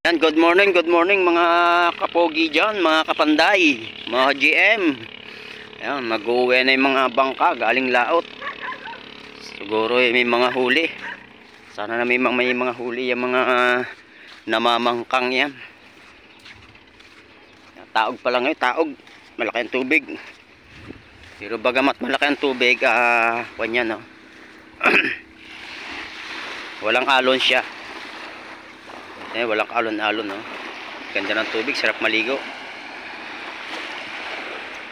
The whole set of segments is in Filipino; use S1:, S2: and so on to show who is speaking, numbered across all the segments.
S1: Yan, good morning mga kapogi dyan, mga kapanday, mga GM. Yan, mag-uwi na yung mga bangka galing laot. Siguro may mga huli. Sana na may mga huli yung mga namamangkang yan. Taog pa lang yun, taog. Malaki ang tubig. Pero bagamat malaki ang tubig, kanyan, no? Walang alon siya. Walang alon-alon, no? Ganda ng tubig, sarap maligo.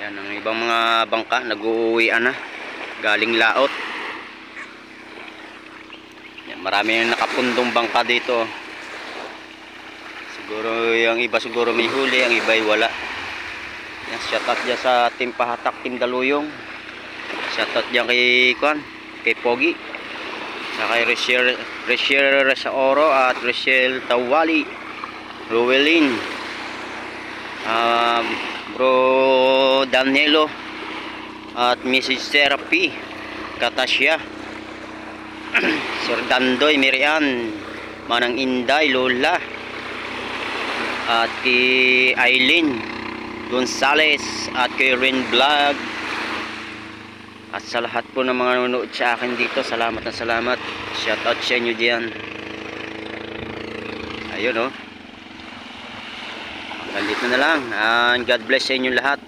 S1: Yan, ang ibang mga bangka nag-uuwian na galing laot. Yan, marami yung nakapundong bangka dito. Siguro yung iba siguro may huli, ang iba ay wala. Yan, shoutout dyan sa Team Pahatak, Team Daluyong. Shoutout dyan kay Pogi, kay Rachel Resaoro at Rachel Tawali, Rowelyn, Bro Danilo at Mrs. Therapy, Katasya, Sir Dandoy, Miriam, Manang Inday, Lola, at kay Aileen Gonzales at kay Rin Vlog. At sa lahat po ng mga nanonood sa akin dito, salamat na salamat. Shoutout sa inyo diyan. Ayun, oh. Hanggang dito na lang. And God bless sa inyo lahat.